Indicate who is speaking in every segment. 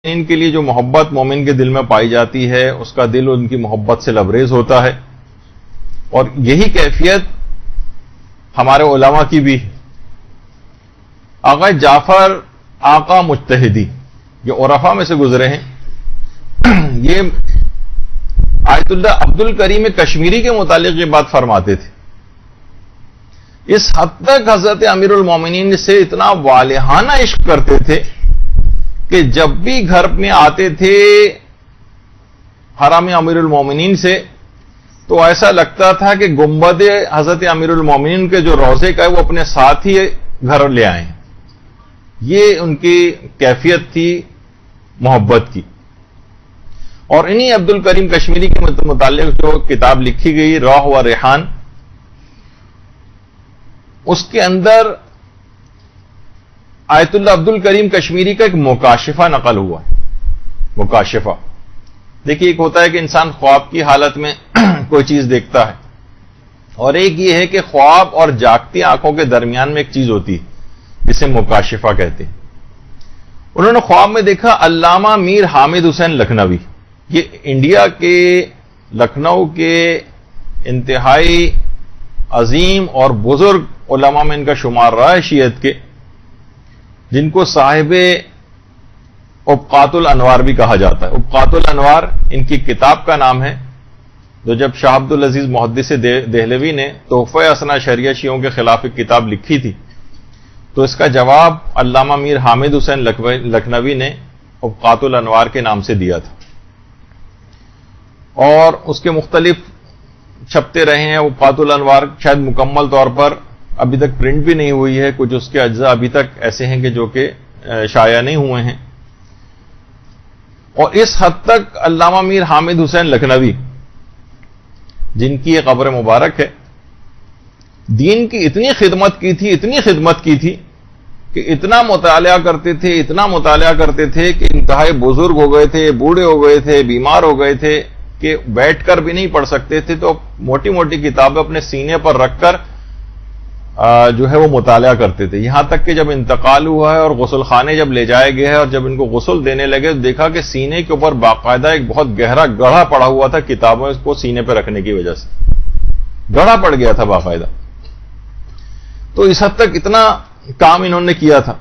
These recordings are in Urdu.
Speaker 1: مومنین کے لیے جو محبت مومن کے دل میں پائی جاتی ہے اس کا دل ان کی محبت سے لبریز ہوتا ہے، اور یہی کیفیت ہمارے علماء کی بھی ہے۔ آقا جعفر آقا مجتہدی جو عرفاء میں سے گزرے ہیں، یہ آیت اللہ عبد الکریم کشمیری کے متعلق یہ بات فرماتے تھے، اس حد تک حضرت امیر المومنین سے اتنا والہانہ عشق کرتے تھے کہ جب بھی گھر میں آتے تھے حرم امیر المومنین سے تو ایسا لگتا تھا کہ گنبد حضرت امیر المومنین کے جو روضے کا ہے وہ اپنے ساتھ ہی گھر لے آئے ہیں۔ یہ ان کی کیفیت تھی محبت کی۔ اور انہی عبد الکریم کشمیری کے متعلق جو کتاب لکھی گئی روح و ریحان، اس کے اندر آیت اللہ عبد الکریم کشمیری کا ایک مکاشفہ نقل ہوا ہے۔ مکاشفہ دیکھیے، ایک ہوتا ہے کہ انسان خواب کی حالت میں کوئی چیز دیکھتا ہے، اور ایک یہ ہے کہ خواب اور جاگتی آنکھوں کے درمیان میں ایک چیز ہوتی ہے جسے مکاشفہ کہتے ہیں۔ انہوں نے خواب میں دیکھا علامہ میر حامد حسین لکھنوی، یہ انڈیا کے لکھنؤ کے انتہائی عظیم اور بزرگ علماء میں ان کا شمار رہا ہے شیعت کے، جن کو صاحب ابقات الانوار بھی کہا جاتا ہے۔ ابقات الانوار ان کی کتاب کا نام ہے، جو جب شاہ عبد العزیز محدث دہلوی نے تحفہ اثنا شریعہ شیعوں کے خلاف ایک کتاب لکھی تھی تو اس کا جواب علامہ میر حامد حسین لکھنوی نے ابقات الانوار کے نام سے دیا تھا، اور اس کے مختلف چھپتے رہے ہیں۔ ابقات الانوار شاید مکمل طور پر ابھی تک پرنٹ بھی نہیں ہوئی ہے، کچھ اس کے اجزاء ابھی تک ایسے ہیں کہ جو کہ شائع نہیں ہوئے ہیں۔ اور اس حد تک علامہ میر حامد حسین لکھنوی، جن کی یہ قبر مبارک ہے، دین کی اتنی خدمت کی تھی کہ اتنا مطالعہ کرتے تھے کہ انتہائی بزرگ ہو گئے تھے، بوڑھے ہو گئے تھے، بیمار ہو گئے تھے کہ بیٹھ کر بھی نہیں پڑھ سکتے تھے، تو موٹی موٹی کتابیں اپنے سینے پر رکھ کر جو ہے وہ مطالعہ کرتے تھے۔ یہاں تک کہ جب انتقال ہوا ہے اور غسل خانے جب لے جائے گئے ہیں اور جب ان کو غسل دینے لگے تو دیکھا کہ سینے کے اوپر باقاعدہ ایک بہت گہرا گڑھا پڑا ہوا تھا، کتابوں کو سینے پہ رکھنے کی وجہ سے گڑھا پڑ گیا تھا باقاعدہ۔ تو اس حد تک اتنا کام انہوں نے کیا تھا۔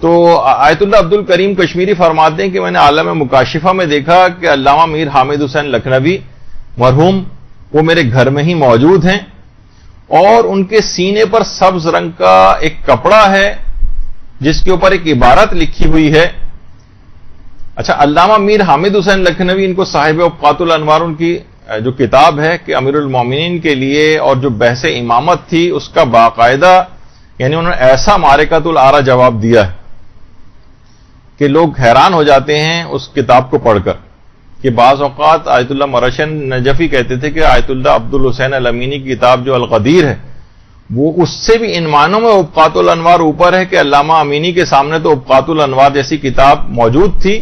Speaker 1: تو آیت اللہ عبد الکریم کشمیری فرماتے ہیں کہ میں نے عالم مکاشفہ میں دیکھا کہ علامہ میر حامد حسین لکھنوی مرحوم وہ میرے گھر میں ہی موجود ہیں، اور ان کے سینے پر سبز رنگ کا ایک کپڑا ہے جس کے اوپر ایک عبارت لکھی ہوئی ہے۔ اچھا، علامہ میر حامد حسین لکھنوی ان کو صاحب ابقات الانوار، ان کی جو کتاب ہے کہ امیر المومنین کے لیے اور جو بحث امامت تھی اس کا باقاعدہ، یعنی انہوں نے ایسا معرکۃ الآراء جواب دیا ہے کہ لوگ حیران ہو جاتے ہیں اس کتاب کو پڑھ کر، کہ بعض اوقات آیت اللہ مرشن نجفی کہتے تھے کہ آیت اللہ عبد الحسین الامینی کی کتاب جو القدیر ہے وہ اس سے بھی ان معنوں میں ابقات الانوار اوپر ہے کہ علامہ امینی کے سامنے تو ابقات الانوار جیسی کتاب موجود تھی،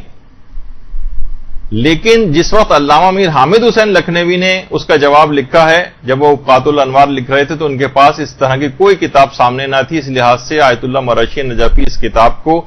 Speaker 1: لیکن جس وقت علامہ میر حامد حسین لکھنوی نے اس کا جواب لکھا ہے، جب وہ ابقات الانوار لکھ رہے تھے تو ان کے پاس اس طرح کی کوئی کتاب سامنے نہ تھی، اس لحاظ سے آیت اللہ مرشی نجفی اس کتاب کو